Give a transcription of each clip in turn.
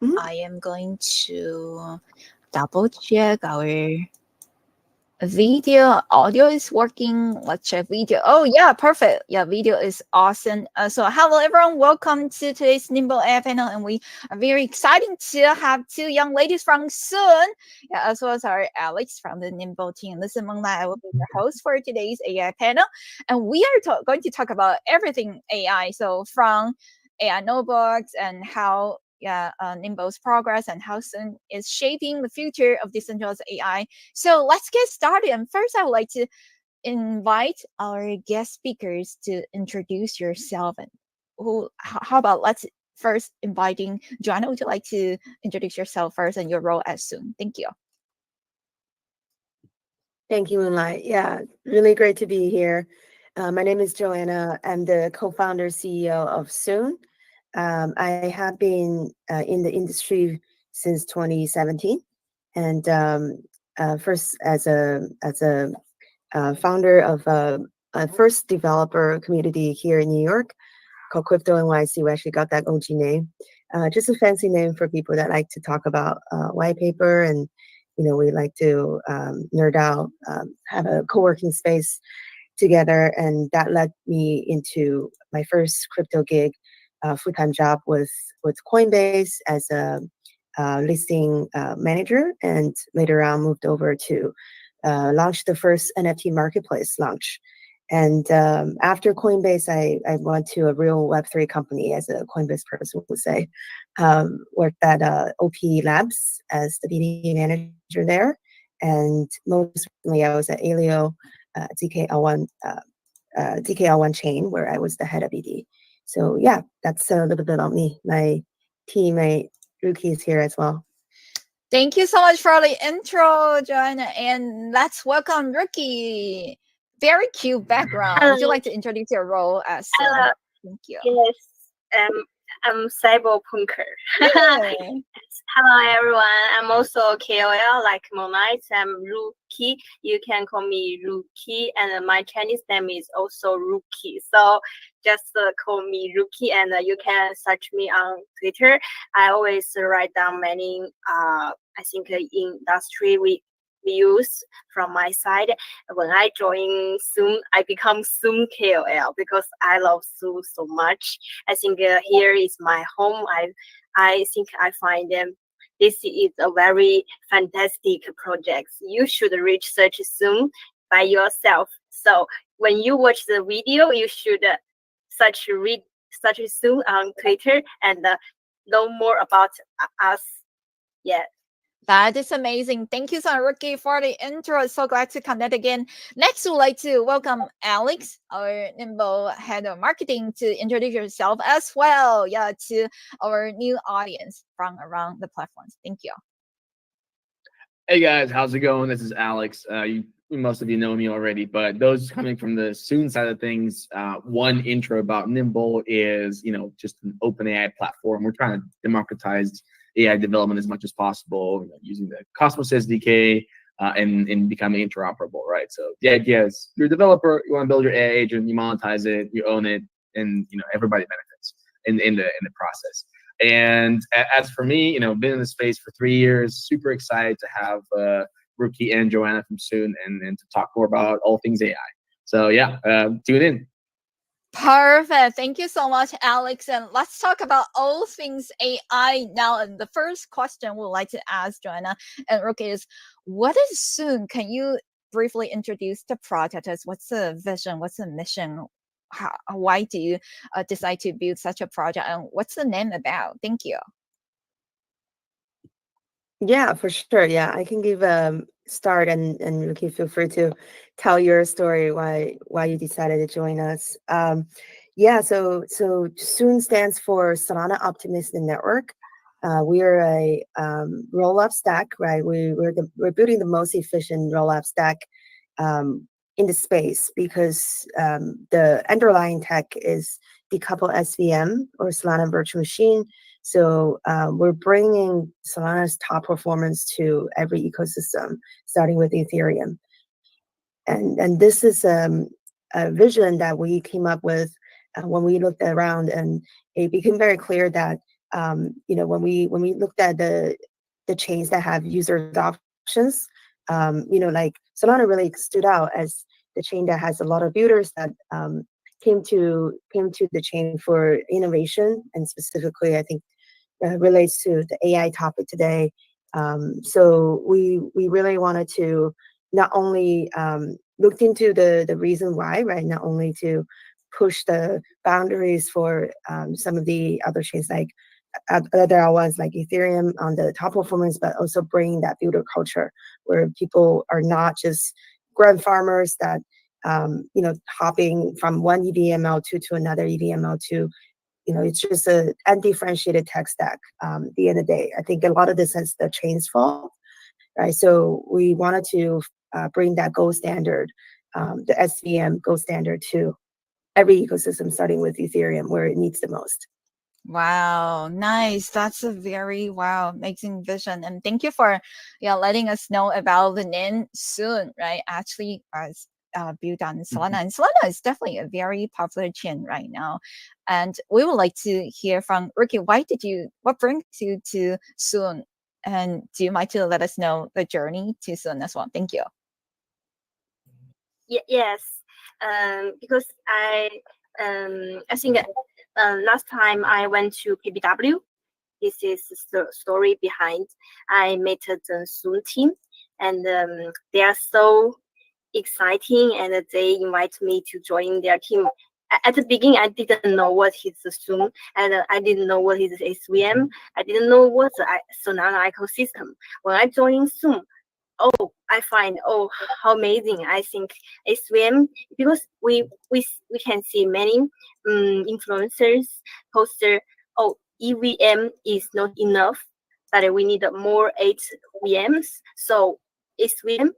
Mhm. I am going to double check our video. Audio is working. Let's check video. Oh yeah, perfect. Yeah, video is awesome. So hello everyone, welcome to today's Nimble AI panel, and we are very exciting to have two young ladies from Soon, yeah, as well as our Alex from the Nimble team. Listen, Mongla, I will be your host for today's AI panel, and we are going to talk about everything AI. So from AI notebooks and how Nimble's progress and how Soon is shaping the future of decentralized AI. So let's get started. And first, I would like to invite our guest speakers to introduce yourself. And how about let's first inviting Joanna? Would you like to introduce yourself first and your role as Soon? Thank you. Thank you, Moonlight. Yeah, really great to be here. My name is Joanna. I'm the co-founder CEO of Soon. I have been in the industry since 2017, and first as a founder of a first developer community here in New York called Crypto NYC. We actually got that OG name, just a fancy name for people that like to talk about white paper, and we like to nerd out, have a co-working space together, and that led me into my first crypto gig, full-time job with Coinbase as a listing manager, and later on moved over to launch the first NFT marketplace launch. And after Coinbase, I went to a real Web3 company, as a Coinbase person would say. Worked at OP Labs as the BD manager there. And most recently, I was at Alio, DKL1 chain, where I was the head of BD. So yeah, that's a little bit about me. My teammate Ruki is here as well. Thank you so much for the intro, Joanna. And let's welcome Rookie. Very cute background. Would you Hello, like to introduce your role as Soon? hello. Thank you. Yes, I'm cyberpunker. Yeah. Hello, everyone. I'm also a KOL like Monite. I'm Rookie. You can call me Rookie, and my Chinese name is also Rookie. So just call me Rookie, and you can search me on Twitter. I always write down many, I think, industry views from my side. When I join Zoom, I become Zoom KOL because I love Zoom so much. I think here is my home. I think I find them. This is a very fantastic project. You should research Zoom by yourself. So when you watch the video, you should read search Zoom on Twitter and know more about us. Yeah. That is amazing. Thank you so much, Ricky, for the intro. So glad to connect again. Next, we'd like to welcome Alex, our Nimble head of marketing, to introduce yourself as well. Yeah, to our new audience from around the platforms. Thank you. Hey guys, how's it going? This is Alex. Most of you know me already, but those coming from the Soon side of things, one intro about Nimble is, just an open AI platform. We're trying to democratize AI development as much as possible, using the Cosmos SDK and becoming interoperable, right? So the idea is you're a developer, you want to build your AI agent, you monetize it, you own it, and everybody benefits in the process. And as for me, been in the space for 3 years, super excited to have Rookie and Joanna from Soon and to talk more about all things AI. So yeah, tune in. Perfect. Thank you so much, Alex. And let's talk about all things AI now. And the first question we'd like to ask Joanna and Rookie is, what is Soon? Can you briefly introduce the project? What's the vision? What's the mission? Why do you decide to build such a project? And what's the name about? Thank you. Yeah, for sure. Yeah, I can give a start, and Ruki, feel free to tell your story why you decided to join us. Yeah, so Soon stands for Solana Optimistic Network. We are a roll-up stack, right? We're building the most efficient roll-up stack in the space, because the underlying tech is decoupled SVM, or Solana Virtual Machine. So we're bringing Solana's top performance to every ecosystem, starting with Ethereum. And this is a vision that we came up with when we looked around, and it became very clear that when we looked at the chains that have user adoptions, like Solana really stood out as the chain that has a lot of builders that came to the chain for innovation, and specifically, I think relates to the AI topic today. So we really wanted to not only looked into the reason why, right? Not only to push the boundaries for some of the other chains like other ones like Ethereum on the top performance, but also bring that builder culture where people are not just grand farmers that hopping from one EVML2 to another EVML2. It's just a undifferentiated tech stack. At the end of the day, I think a lot of this is the chain's fault, right? So we wanted to bring that gold standard, the SVM gold standard, to every ecosystem, starting with Ethereum, where it needs the most. Wow, nice. That's a very amazing vision. And thank you for letting us know about the NIN soon, right? Actually, as built on Solana. And Solana is definitely a very popular chain right now. And we would like to hear from Ricky. What brings you to Soon? And do you mind to let us know the journey to Soon as well? Thank you. Yes, because I think last time I went to KBW, this is the story behind. I met the Zoom team, and they are so exciting, and they invite me to join their team. At the beginning, I didn't know what is Zoom, and I didn't know what is SVM. I didn't know what's the Solana ecosystem. When I joined Zoom, I find how amazing. I think SVM, because we can see many influencers poster, EVM is not enough, but we need more HVMs. So SVM,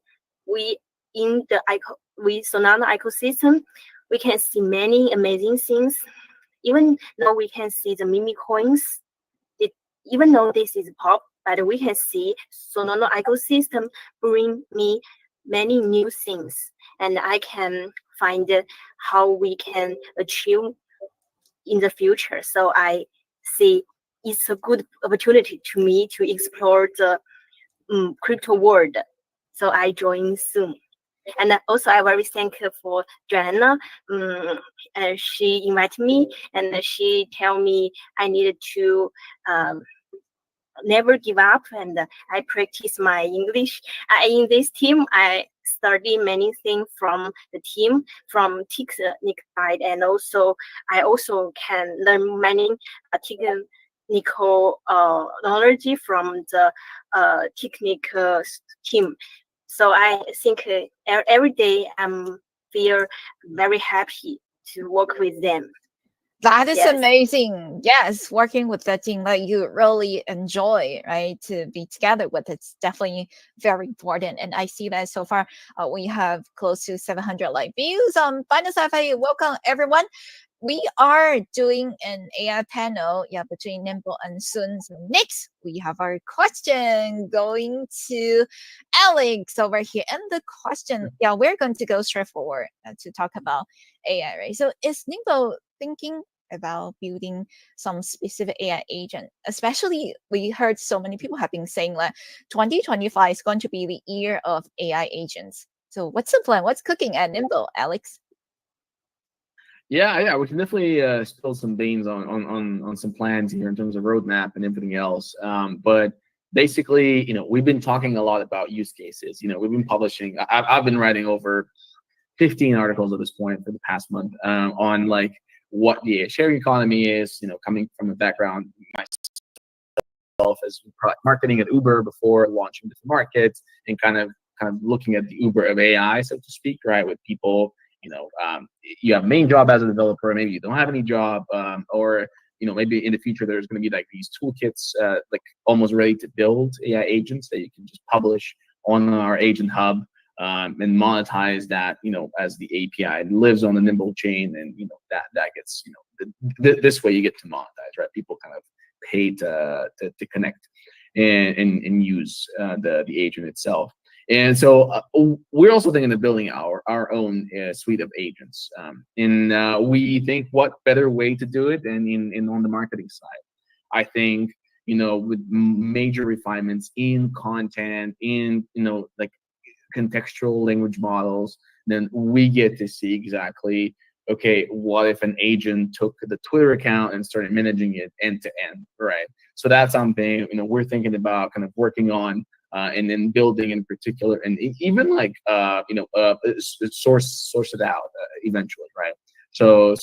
we in the Solana ecosystem, we can see many amazing things. Even though we can see the meme coins, even though this is pop, but we can see Solana ecosystem bring me many new things, and I can find how we can achieve in the future. So I see it's a good opportunity to me to explore the crypto world. So I joined soon. And also, I'm very thankful for Joanna. She invited me, and she tell me I needed to never give up, and I practice my English. In this team, I study many things from the team, from technical side, and also I also can learn many technical knowledge from the technical team. So I think every day I'm feel very happy to work with them. That is Yes. amazing. Yes, working with the team that you really enjoy, right? To be together with, it's definitely very important. And I see that so far we have close to 700 like views on Finance Cafe. Welcome everyone. We are doing an AI panel, between Nimble and Sun. So next, we have our question going to Alex over here. And the question, we're going to go straight forward to talk about AI, right? So is Nimble thinking about building some specific AI agent? Especially, we heard so many people have been saying that 2025 is going to be the year of AI agents. So what's the plan? What's cooking at Nimble, Alex? Yeah, we can definitely spill some beans on some plans here in terms of roadmap and everything else. But basically, we've been talking a lot about use cases. We've been publishing. I've been writing over 15 articles at this point for the past month on like what the sharing economy is. Coming from a background myself as product marketing at Uber before launching different markets, and kind of looking at the Uber of AI, so to speak, right? With people. You have a main job as a developer, maybe you don't have any job, or maybe in the future there's going to be like these toolkits, like almost ready to build AI agents that you can just publish on our agent hub, and monetize that, as the API. It lives on the Nimble chain, and that gets, this way you get to monetize, right? People kind of pay to connect and use the agent itself. And so we're also thinking of building our own suite of agents. And we think what better way to do it than in on the marketing side. I think, with major refinements in content, in, like contextual language models, then we get to see exactly, okay, what if an agent took the Twitter account and started managing it end to end, right? So that's something, we're thinking about kind of working on, and then building in particular, and even like, source it out eventually, right? So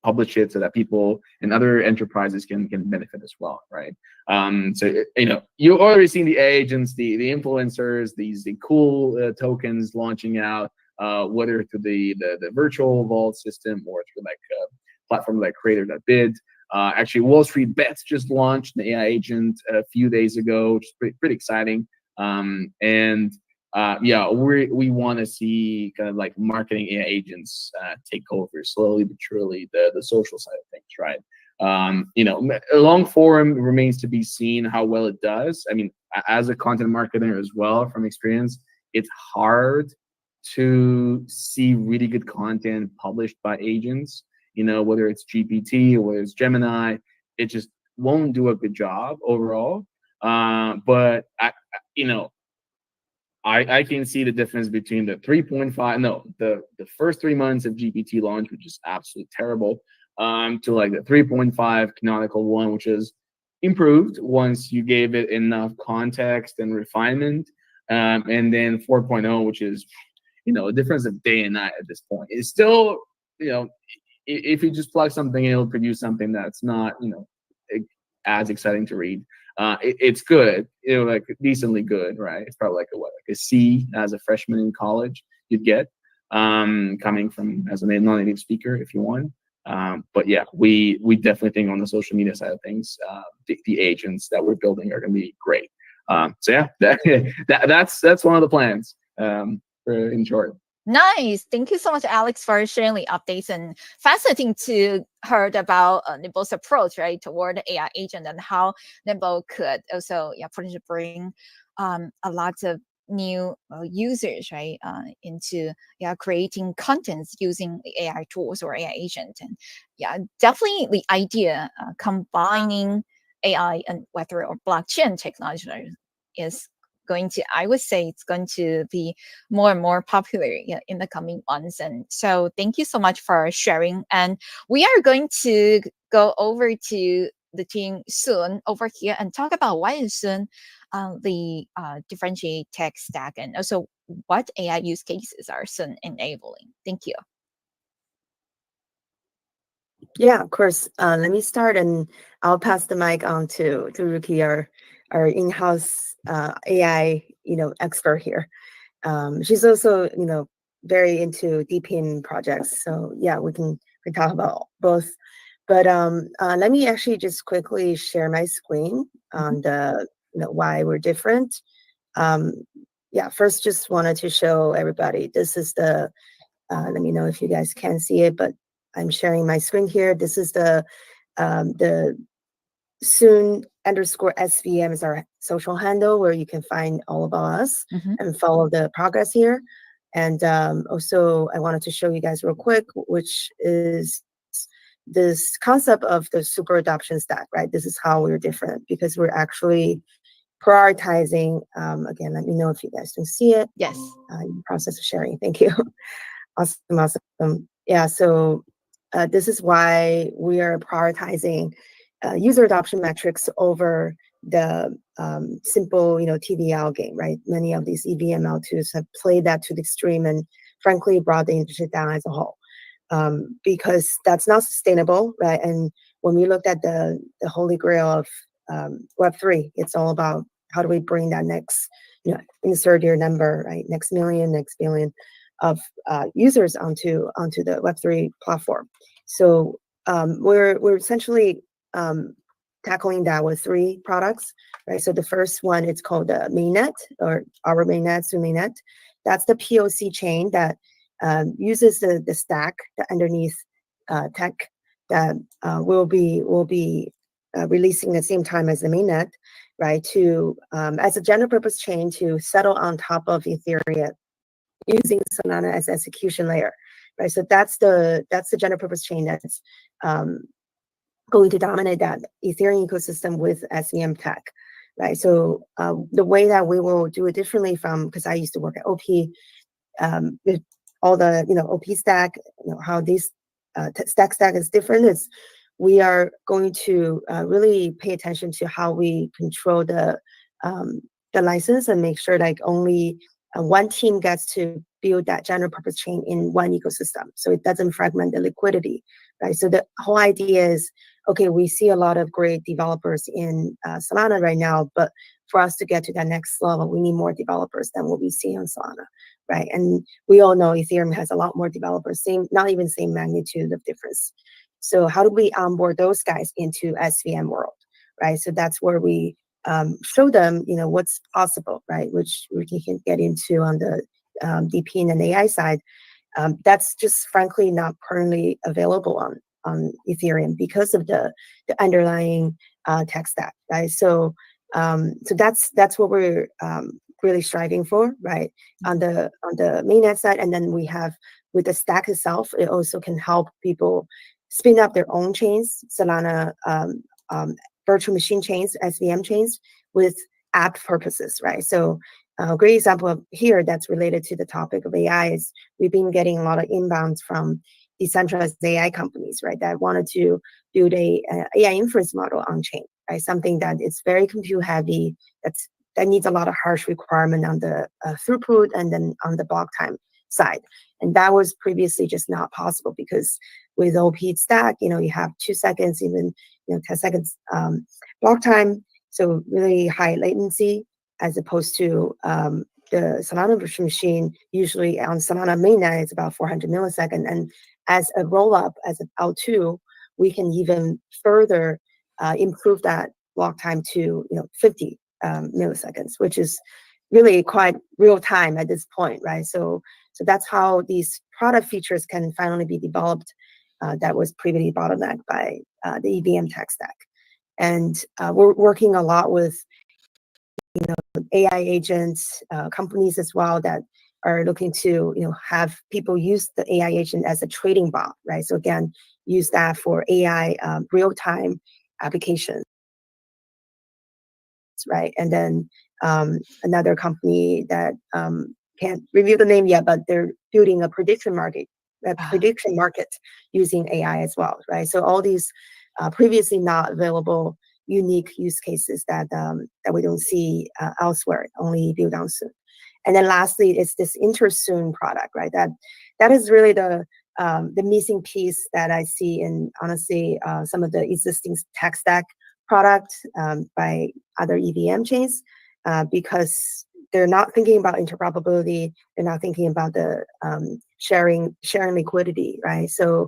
publish it so that people and other enterprises can benefit as well, right? So you've already seen the agents, the influencers, the cool tokens launching out, whether through the virtual vault system or through like a platform like Creator.bid. Actually, Wall Street Bets just launched the AI agent a few days ago, which is pretty exciting. Yeah, we want to see kind of like marketing AI agents take over slowly but surely the social side of things, right? Long form remains to be seen how well it does. I mean, as a content marketer as well, from experience, it's hard to see really good content published by agents. Whether it's GPT or whether it's Gemini, it just won't do a good job overall. But I can see the difference between the 3.5, no, the first 3 months of GPT launch, which is absolutely terrible, to like the 3.5 canonical one, which is improved once you gave it enough context and refinement, and then 4.0, which is, a difference of day and night at this point. It's still, if you just plug something in, it'll produce something that's not, as exciting to read. It's good, like decently good, right? It's probably like a C as a freshman in college you'd get, coming from as a non-native speaker if you want. But yeah, we definitely think on the social media side of things, the agents that we're building are going to be great. So yeah, that's one of the plans, in short. Nice. Thank you so much, Alex, for sharing the updates, and fascinating to heard about Nimble's approach, right, toward the AI agent, and how Nimble could also potentially bring a lot of new users, right, into creating contents using the AI tools or AI agent. And definitely the idea combining AI and Web3 or blockchain technology is going to, I would say it's going to be more and more popular in the coming months. And so thank you so much for sharing. And we are going to go over to the team soon over here and talk about why is soon the differentiate tech stack, and also what AI use cases are soon enabling. Thank you. Yeah, of course. Let me start, and I'll pass the mic on to Ruki, our in-house AI expert here. She's also very into DeepIn projects, so yeah, we can talk about both. But let me actually just quickly share my screen on the why we're different. Yeah, first just wanted to show everybody, this is the let me know if you guys can see it, but I'm sharing my screen here. This is the soon_SVM is our social handle where you can find all about us and follow the progress here. And also I wanted to show you guys real quick, which is this concept of the super adoption stack, right? This is how we're different, because we're actually prioritizing, again, let me know if you guys can see it. Yes. Process of sharing, thank you. Awesome. Yeah, so this is why we are prioritizing user adoption metrics over the simple, TVL game, right? Many of these EVML2s have played that to the extreme and frankly brought the industry down as a whole, because that's not sustainable, right? And when we looked at the holy grail of Web3, it's all about how do we bring that next, insert your number, right? Next million, next billion of users onto the Web3 platform. So we're essentially tackling that with 3 products, right? So the first one, it's called the mainnet, or our mainnet, Soon mainnet. That's the POC chain that uses the stack that underneath tech that will be releasing at the same time as the mainnet, right? To as a general purpose chain to settle on top of Ethereum using Solana as execution layer, right? So that's the general purpose chain that's going to dominate that Ethereum ecosystem with SVM tech, right? So the way that we will do it differently from, because I used to work at OP, with all the OP stack, how this stack is different is we are going to really pay attention to how we control the license and make sure like only one team gets to build that general purpose chain in one ecosystem, so it doesn't fragment the liquidity, right? So the whole idea is, okay, we see a lot of great developers in Solana right now, but for us to get to that next level, we need more developers than what we see on Solana, right? And we all know Ethereum has a lot more developers, not even same magnitude of difference. So how do we onboard those guys into SVM world, right? So that's where we show them, what's possible, right? Which we can get into on the DP and AI side. That's just frankly not currently available on Ethereum because of the underlying tech stack, right? So that's what we're really striving for, right? On the mainnet side, and then we have with the stack itself, it also can help people spin up their own chains, Solana virtual machine chains, SVM chains, with app purposes, right? So a great example of here that's related to the topic of AI is we've been getting a lot of inbounds from decentralized AI companies, right, that wanted to build a AI inference model on chain, right? Something that is very compute heavy, that needs a lot of harsh requirement on the throughput and then on the block time side. And that was previously just not possible because with OP stack, you have 2 seconds, even 10 seconds block time, so really high latency, as opposed to the Solana virtual machine. Usually on Solana mainnet, it's about 400 milliseconds, and as a roll-up, as an L2, we can even further improve that block time to 50 milliseconds, which is really quite real time at this point, right? So that's how these product features can finally be developed. That was previously bottlenecked by the EVM tech stack, and we're working a lot with AI agents, companies as well that are looking to have people use the AI agent as a trading bot, right? So again, use that for AI real-time applications, right? And then another company that can't reveal the name yet, but they're building a prediction market using AI as well, right? So all these previously not available unique use cases that we don't see elsewhere, only built on soon. And then lastly, it's this InterSoon product, right? That is really the missing piece that I see in, honestly, some of the existing tech stack product by other EVM chains, because they're not thinking about interoperability. They're not thinking about the sharing liquidity, right? So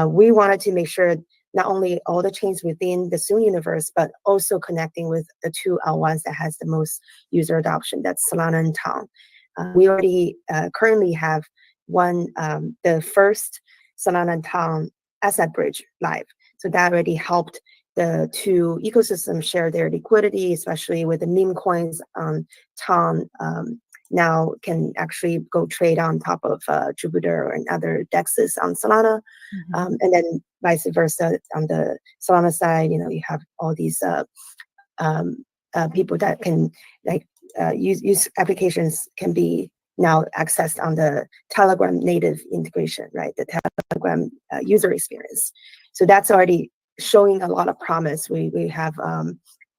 we wanted to make sure not only all the chains within the Soon universe, but also connecting with the two L1s that has the most user adoption, that's Solana and Tong. We already currently have the first Solana and Tong asset bridge live. So that already helped the two ecosystems share their liquidity, especially with the meme coins on Tong. Now can actually go trade on top of Jupiter and other dexes on Solana. And then vice versa on the Solana side, you have all these people that can use applications can be now accessed on the Telegram native integration, right? The Telegram user experience. So that's already showing a lot of promise. We have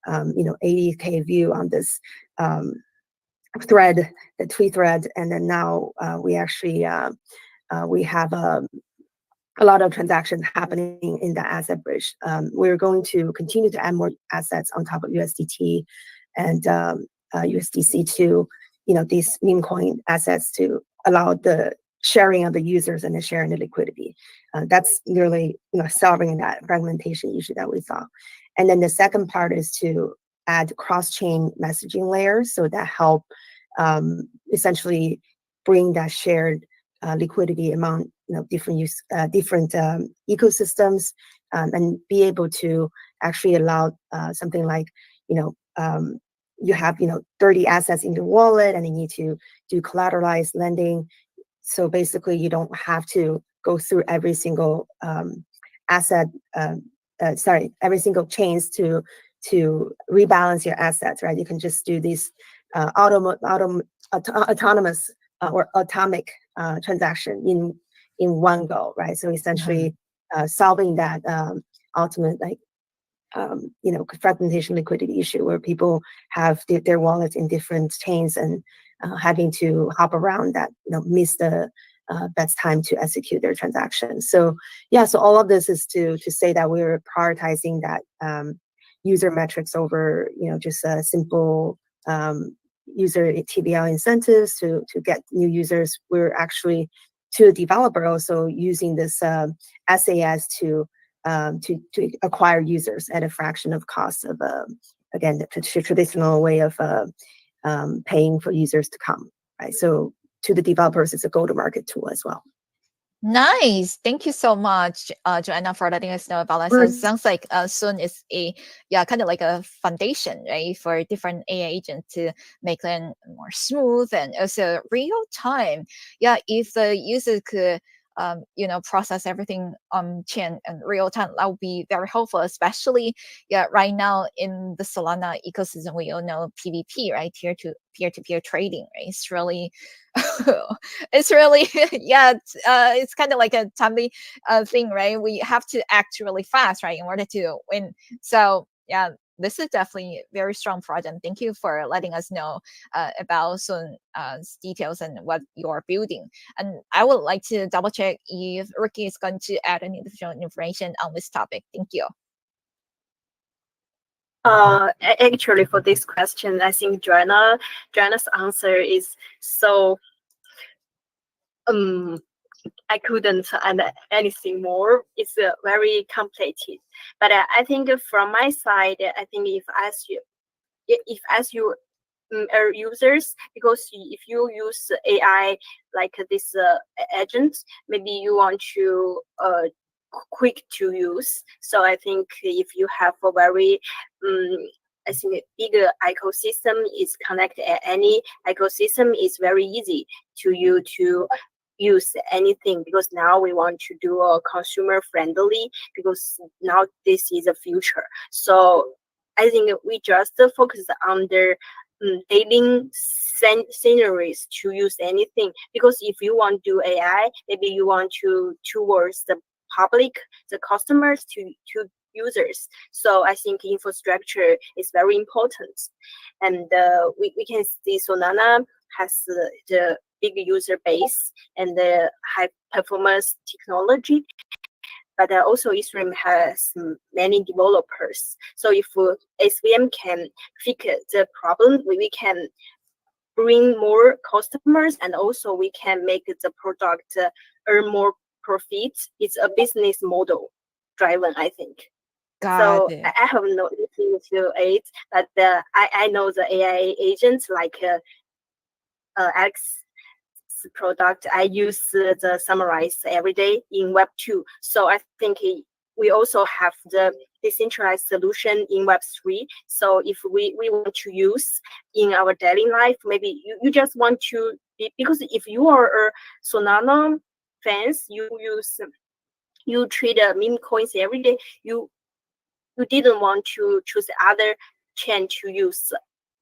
80K view on this thread, the tweet thread, and then now we actually we have a lot of transactions happening in the asset bridge. We're going to continue to add more assets on top of USDT and USDC to these meme coin assets to allow the sharing of the users and the sharing the liquidity. That's really solving that fragmentation issue that we saw. And then the second part is to add cross-chain messaging layers, so that help essentially bring that shared liquidity among different ecosystems, and be able to actually allow something like you have 30 assets in your wallet and you need to do collateralized lending. So basically you don't have to go through every single asset chains to rebalance your assets, right? You can just do these autonomous or atomic transaction in one go, right? So essentially solving that ultimate fragmentation liquidity issue where people have their wallets in different chains and having to hop around that, miss the best time to execute their transactions. So so all of this is to say that we're prioritizing that user metrics over, just a simple user TVL incentives to get new users. We're actually, to a developer, also using this SAS to acquire users at a fraction of cost of again the traditional way of paying for users to come, right? So to the developers, it's a go-to-market tool as well. Nice. Thank you so much, Joanna, for letting us know about that. So it sounds like Sun is kind of like a foundation, right, for different AI agents to make them more smooth and also real time. Yeah, if the user could process everything on chain and real time, that would be very helpful, especially right now in the Solana ecosystem. We all know PvP, right? Peer-to-peer trading, right? It's really it's kind of like a timely thing, right? We have to act really fast, right, in order to win. So this is definitely a very strong project. Thank you for letting us know about some details and what you're building. And I would like to double check if Ricky is going to add any additional information on this topic. Thank you. Actually, for this question, I think Joanna's answer is so I couldn't add anything more. It's very complicated. But I think from my side, I think if as you are users, because if you use AI like this agent, maybe you want to quick to use. So I think if you have a very I think bigger ecosystem is connected. Any ecosystem is very easy to you to use anything, because now we want to do a consumer friendly, because now this is the future. So I think we just focus on the daily scenarios to use anything, because if you want to do AI, maybe you want to towards the public, the customers to users. So I think infrastructure is very important, and we can see Solana has the big user base and the high performance technology, but also Ethereum has many developers. So if SVM can fix the problem, we can bring more customers, and also we can make the product earn more profits. It's a business model driven, I think. Got it. I have nothing to add, but I know the AI agents like Alex product. I use the summarize every day in Web2. So I think we also have the decentralized solution in Web3. So if we want to use in our daily life, maybe you just want to because if you are a Solana fans, you trade meme coins every day. You didn't want to choose other chain to use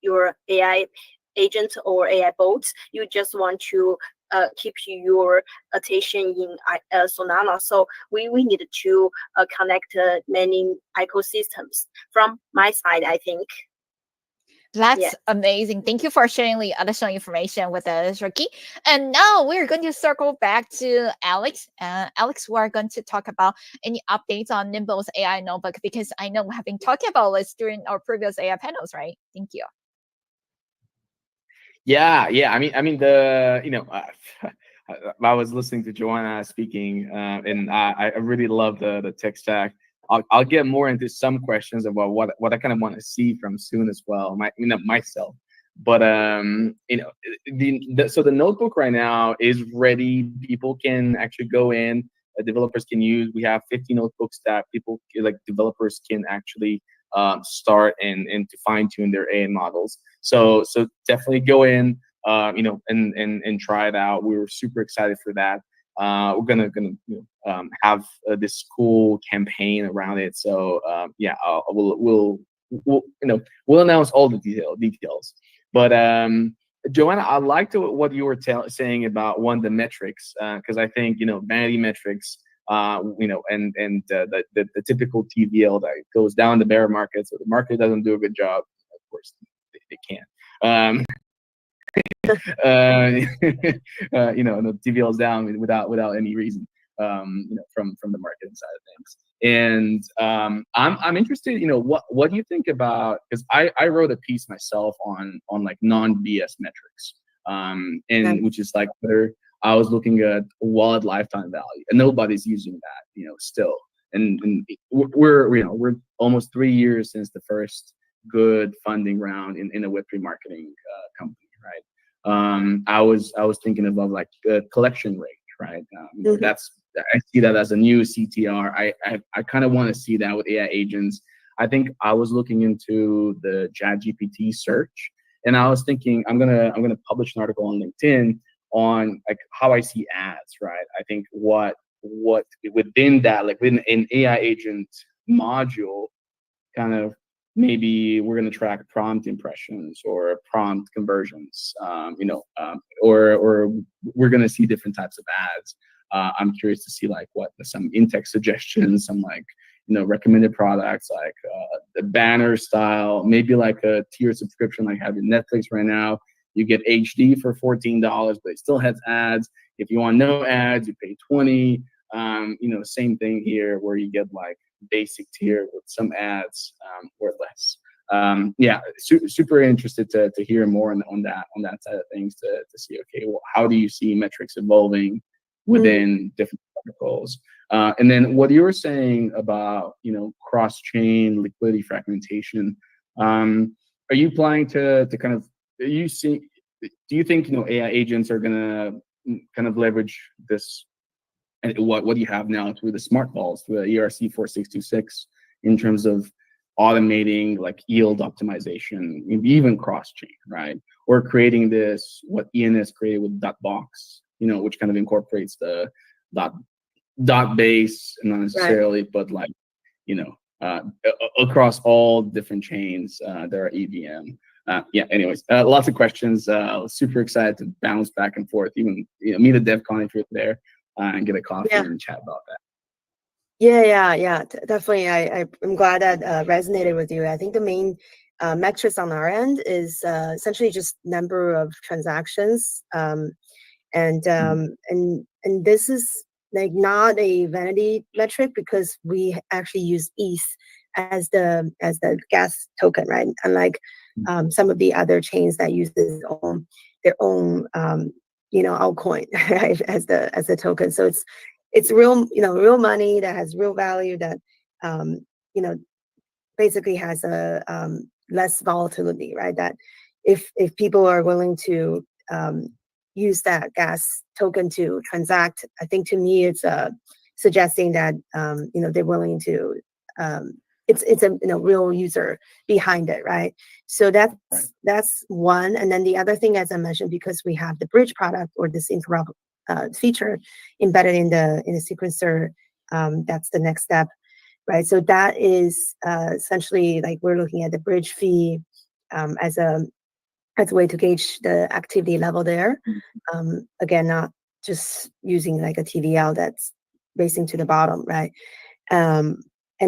your AI agent or AI bots. You just want to keep your attention in Solana. So we need to connect many ecosystems. From my side, I think. That's amazing. Thank you for sharing the additional information with us, Ricky. And now we're going to circle back to Alex. Alex, we're going to talk about any updates on Nimble's AI notebook, because I know we have been talking about this during our previous AI panels, right? Thank you. Yeah. I mean I was listening to Joanna speaking, and I really love the tech stack. I'll get more into some questions about what I kind of want to see from soon as well, myself. But so the notebook right now is ready. People can actually go in. Developers can use. We have 50 notebooks that people like developers can actually start and to fine tune their AI models. So definitely go in, and try it out. We were super excited for that. we're gonna have this cool campaign around it. So yeah, we'll we'll announce all the details. But Joanna, I liked what you were saying about the metrics, because I think vanity metrics, and the typical TVL that goes down the bear market, so the market doesn't do a good job. Of course, they can't. The TVL is down without any reason, from the marketing side of things. And I'm interested, what do you think about, because I wrote a piece myself on like non-BS metrics, and which is like whether I was looking at wallet lifetime value, and nobody's using that, still. And we're almost 3 years since the first good funding round in a Web3 marketing company, right? I was thinking about like collection rate, right? That's, I see that as a new CTR. I kind of want to see that with AI agents. I think I was looking into the ChatGPT search, and I was thinking I'm gonna publish an article on LinkedIn on like how I see ads, right? I think what within that, like within an AI agent module, kind of maybe we're going to track prompt impressions or prompt conversions, or we're going to see different types of ads. I'm curious to see like what some in-text suggestions, some like recommended products, like the banner style, maybe like a tier subscription like having Netflix right now. You get HD for $14, but it still has ads. If you want no ads, you pay $20. Same thing here where you get like basic tier with some ads, or less. Yeah, super interested to hear more on that side of things, to see, okay, well, how do you see metrics evolving within different protocols? And then what you were saying about cross-chain liquidity fragmentation, are you planning to kind of, do you think AI agents are gonna kind of leverage this, and what you have now through the smart balls, through the ERC 4626, in terms of automating like yield optimization, even cross-chain, right? Or creating this, what Ian has created with .box, which kind of incorporates the dot base, not necessarily, right, but like, across all different chains, there are EVM. Yeah, anyways, lots of questions. Super excited to bounce back and forth, even meet a DevCon if you're there, and get a coffee and chat about that. Yeah, definitely. I'm glad that resonated with you. I think the main metrics on our end is essentially just number of transactions, and this is like not a vanity metric, because we actually use ETH as the gas token, right? Unlike some of the other chains that use their own altcoin, right, as the token. So it's real, real money that has real value, that basically has a less volatility, right? That if people are willing to use that gas token to transact, I think to me it's suggesting that they're willing to, it's a real user behind it, right? So that's one. And then the other thing, as I mentioned, because we have the bridge product, or this interop feature embedded in the sequencer, that's the next step, right? So that is essentially like we're looking at the bridge fee as a way to gauge the activity level there. Again, not just using like a TVL that's racing to the bottom, right? And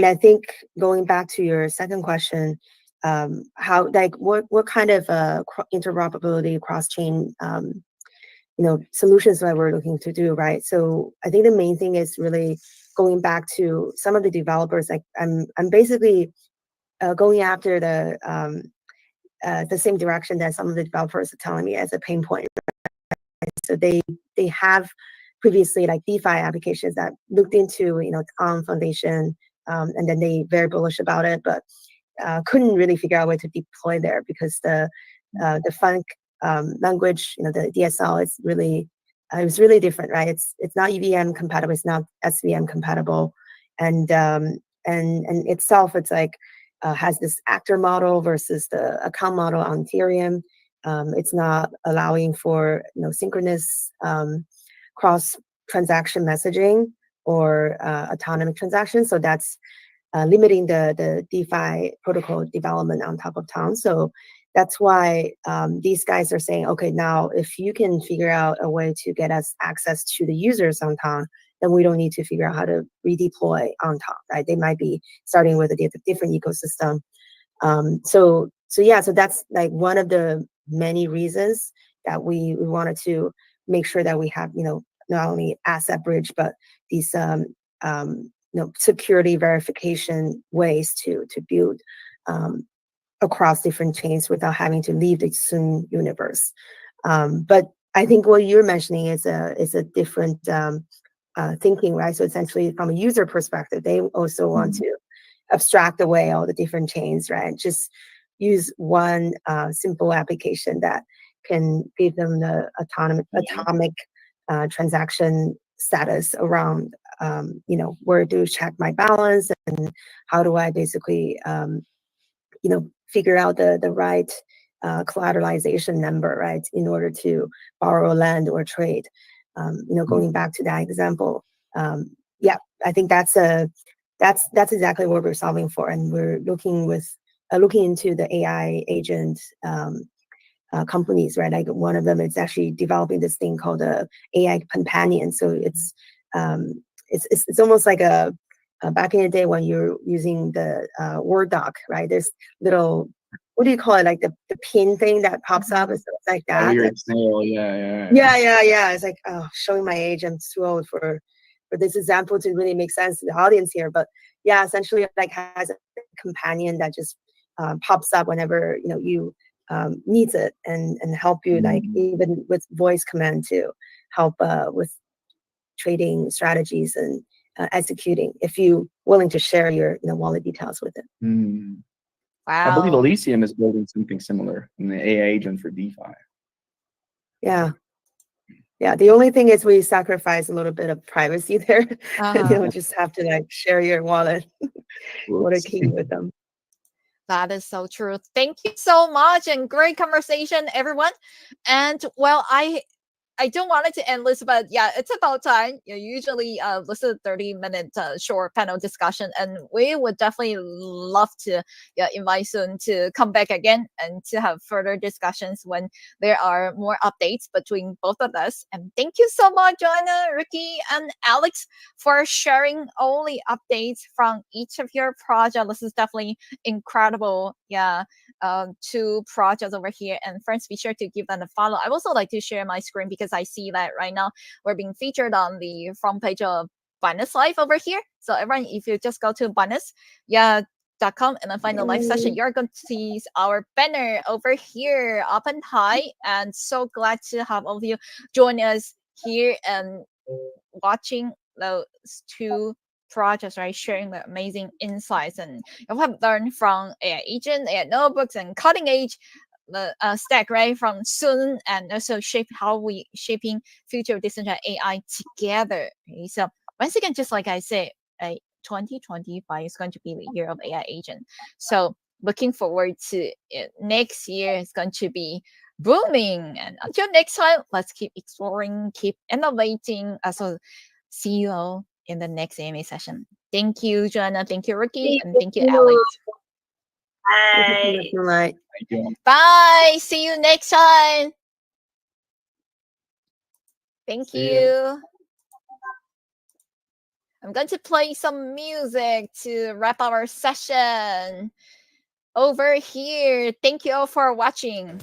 I think going back to your second question, how, like, what kind of interoperability cross-chain solutions that we're looking to do, right? So I think the main thing is really going back to some of the developers. Like I'm basically going after the same direction that some of the developers are telling me as a pain point. Right? So they have previously like DeFi applications that looked into on Foundation, and then they very bullish about it, but couldn't really figure out a way to deploy there, because the Funk language, the DSL is really it was really different, right? It's not EVM compatible, it's not SVM compatible, and itself it's like has this actor model versus the account model on Ethereum. It's not allowing for synchronous cross transaction messaging or autonomous transactions. So that's limiting the DeFi protocol development on top of town. So that's why these guys are saying, okay, now if you can figure out a way to get us access to the users on town, then we don't need to figure out how to redeploy on top, right? They might be starting with a different ecosystem. So that's like one of the many reasons that we wanted to make sure that we have, not only asset bridge, but these security verification ways to build across different chains without having to leave the Sun universe. But I think what you're mentioning is a different thinking, right? So essentially, from a user perspective, they also want to abstract away all the different chains, right? Just use one simple application that can give them the atomic transaction status around, where to check my balance and how do I basically, figure out the right collateralization number, right, in order to borrow land or trade. Going back to that example, I think that's exactly what we're solving for, and we're looking into the AI agent companies, right? Like one of them is actually developing this thing called a AI companion. So it's almost like a back in the day when you're using the Word doc, right? There's little, what do you call it? Like the pin thing that pops up. It's like that. Oh, you're a snail. Yeah. Yeah. It's like, showing my age. I'm too old for this example to really make sense to the audience here. But yeah, essentially like has a companion that just pops up whenever you needs it and help you, like even with voice command to help with trading strategies and executing, if you willing to share your wallet details with it. I believe Wow. Elysium is building something similar in the AI agent for DeFi. Yeah. The only thing is we sacrifice a little bit of privacy there. Just have to like share your wallet or a key with them. That is so true. Thank you so much, and great conversation, everyone. And well, I don't want it to end this, but yeah, it's about time. Usually this is a 30-minute short panel discussion, and we would definitely love to invite Sun to come back again and to have further discussions when there are more updates between both of us. And thank you so much, Joanna, Ricky, and Alex, for sharing all the updates from each of your projects. This is definitely incredible. Yeah. 2 projects over here, and friends, be sure to give them a follow. I also like to share my screen because I see that right now we're being featured on the front page of Binance Live over here. So everyone, if you just go to binance.com and then find the live session, you're going to see our banner over here up and high. And so glad to have all of you join us here and watching those 2 projects, right? Sharing the amazing insights and you have learned from AI agent, AI notebooks, and cutting edge the stack, right? From Sun, and also shaping future decentralized AI together. Okay? So once again, just like I said, 2025 is going to be the year of AI agent. So looking forward to it. Next year is going to be booming. And until next time, let's keep exploring, keep innovating. So see you all in the next AMA session. Thank you, Joanna. Thank you, Ricky. And thank you, Alex. Bye. Thank you. Bye. See you next time. Thank See you. ya. I'm going to play some music to wrap our session over here. Thank you all for watching.